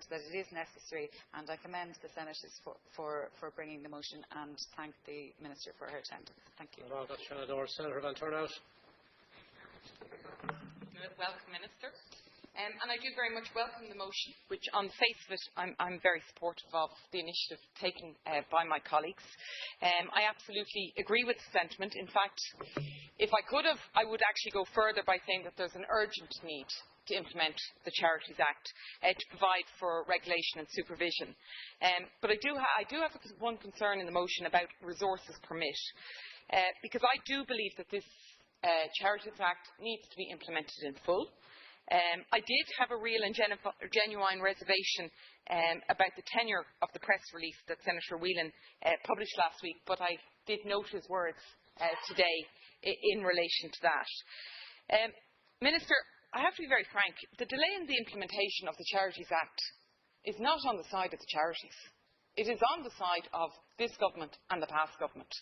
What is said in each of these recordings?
concerned that it is necessary, and I commend the Senators for bringing the motion and thank the Minister for her attendance. Thank you. Senator van Turnhout. Welcome, Minister. And I do very much welcome the motion, which on the face of it I'm very supportive of the initiative taken by my colleagues. I absolutely agree with the sentiment. In fact, if I could have, I would actually go further by saying that there's an urgent need to implement the Charities Act to provide for regulation and supervision. But I do have one concern in the motion about resources permit, because I do believe that this Charities Act needs to be implemented in full. I did have a real and genuine reservation about the tenure of the press release that Senator Whelan published last week, but I did note his words today in relation to that. Minister, I have to be very frank. The delay in the implementation of the Charities Act is not on the side of the charities. It is on the side of this government and the past government.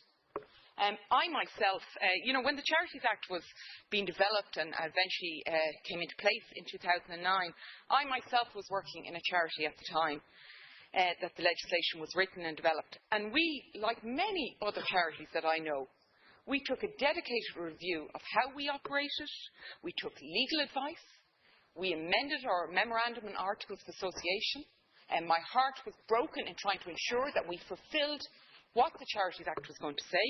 I myself, when the Charities Act was being developed and eventually came into place in 2009, I myself was working in a charity at the time that the legislation was written and developed. And we, like many other charities that I know, we took a dedicated review of how we operated, we took legal advice, we amended our memorandum and articles of association, and my heart was broken in trying to ensure that we fulfilled what the Charities Act was going to say.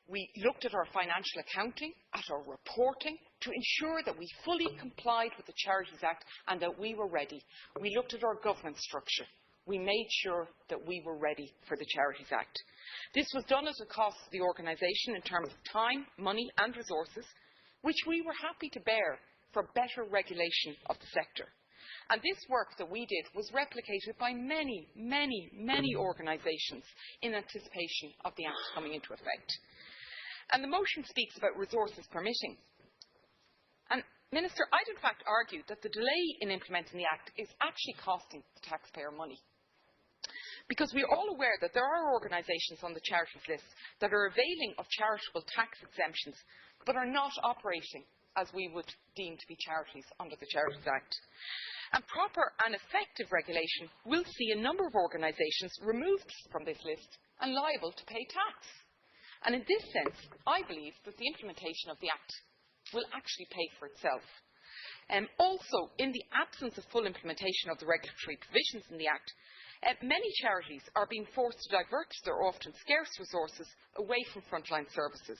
We looked at our financial accounting, at our reporting, to ensure that we fully complied with the Charities Act and that we were ready. We looked at our governance structure. We made sure that we were ready for the Charities Act. This was done at a cost to the organisation in terms of time, money and resources, which we were happy to bear for better regulation of the sector. And this work that we did was replicated by many, many, many organisations in anticipation of the Act coming into effect. And the motion speaks about resources permitting. And, Minister, I'd in fact argue that the delay in implementing the Act is actually costing the taxpayer money. Because we are all aware that there are organisations on the charities list that are availing of charitable tax exemptions but are not operating as we would deem to be charities under the Charities Act. And proper and effective regulation will see a number of organisations removed from this list and liable to pay tax. And in this sense, I believe that the implementation of the Act will actually pay for itself. Also, in the absence of full implementation of the regulatory provisions in the Act, many charities are being forced to divert their often scarce resources away from frontline services.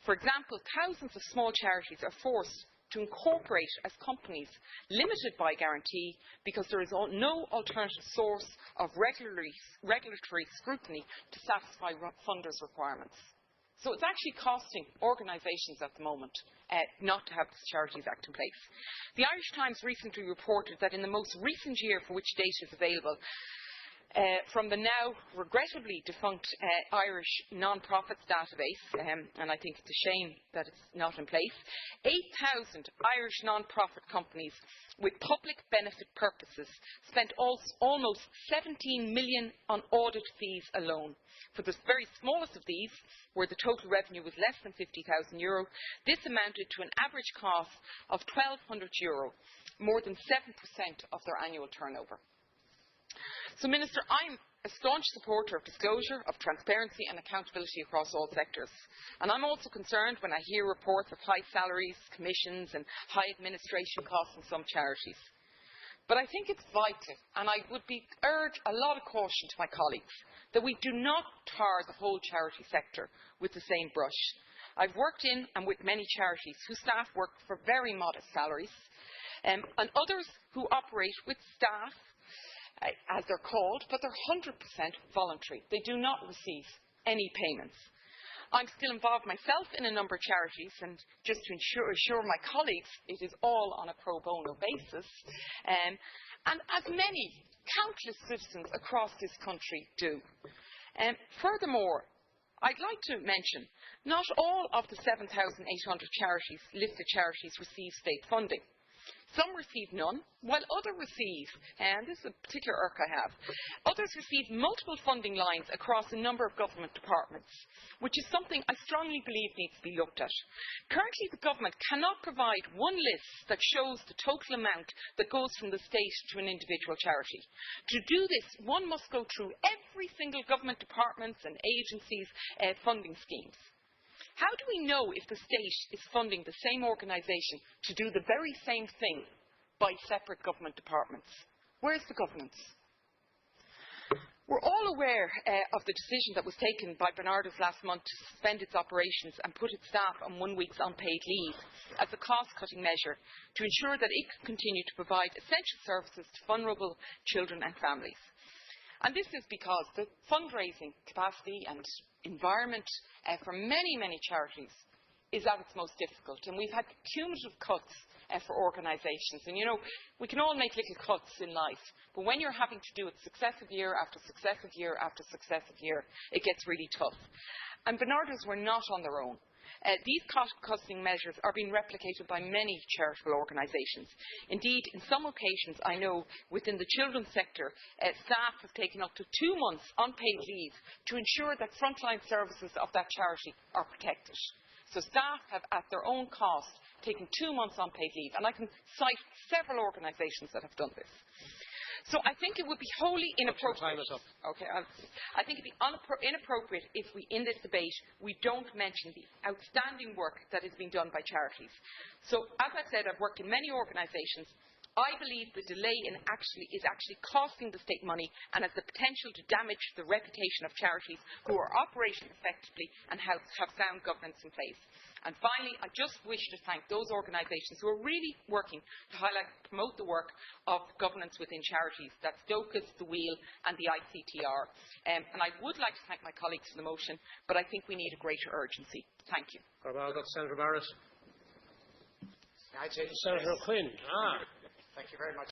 For example, thousands of small charities are forced to incorporate as companies limited by guarantee because there is no alternative source of regulatory scrutiny to satisfy funders' requirements. So it's actually costing organisations at the moment not to have the Charities Act in place. The Irish Times recently reported that in the most recent year for which data is available, from the now regrettably defunct Irish non-profits database, and I think it's a shame that it's not in place, 8,000 Irish non-profit companies with public benefit purposes spent almost 17 million on audit fees alone. For the very smallest of these, where the total revenue was less than €50,000, this amounted to an average cost of €1,200, more than 7% of their annual turnover. So, Minister, I'm a staunch supporter of disclosure, of transparency and accountability across all sectors. And I'm also concerned when I hear reports of high salaries, commissions and high administration costs in some charities. But I think it's vital, and I would urge a lot of caution to my colleagues, that we do not tar the whole charity sector with the same brush. I've worked in and with many charities whose staff work for very modest salaries, and others who operate with staff as they're called, but they're 100% voluntary. They do not receive any payments. I'm still involved myself in a number of charities, and just to assure my colleagues, it is all on a pro bono basis. And as many, countless citizens across this country do. Furthermore, I'd like to mention, not all of the 7,800 listed charities receive state funding. Some receive none, while others receive, and this is a particular irk I have, others receive multiple funding lines across a number of government departments, which is something I strongly believe needs to be looked at. Currently, the government cannot provide one list that shows the total amount that goes from the state to an individual charity. To do this, one must go through every single government department's and agency's funding schemes. How do we know if the state is funding the same organisation to do the very same thing by separate government departments? Where's the governance? We're all aware of the decision that was taken by Bernardo's last month to suspend its operations and put its staff on 1 week's unpaid leave as a cost-cutting measure to ensure that it can continue to provide essential services to vulnerable children and families. And this is because the fundraising capacity and environment for many, many charities is at its most difficult. And we've had cumulative cuts for organisations. And, you know, we can all make little cuts in life, but when you're having to do it successive year after successive year after successive year, it gets really tough. And Bernardo's were not on their own. These cost-cutting measures are being replicated by many charitable organisations. Indeed, in some occasions, I know within the children's sector, staff have taken up to 2 months unpaid leave to ensure that frontline services of that charity are protected. So staff have, at their own cost, taken 2 months unpaid leave, and I can cite several organisations that have done this. So I think it would be wholly inappropriate. Time is up. Okay, I think it would be inappropriate if we, in this debate, we don't mention the outstanding work that is being done by charities. So, as I said, I've worked in many organisations. I believe the delay is actually costing the state money and has the potential to damage the reputation of charities who are operating effectively and have sound governance in place. And finally, I just wish to thank those organisations who are really working to highlight and promote the work of governance within charities. That's DOCAS, the Wheel and the ICTR. And I would like to thank my colleagues for the motion, but I think we need a greater urgency. Thank you. Senator Barrett. Senator Quinn. Thank you very much.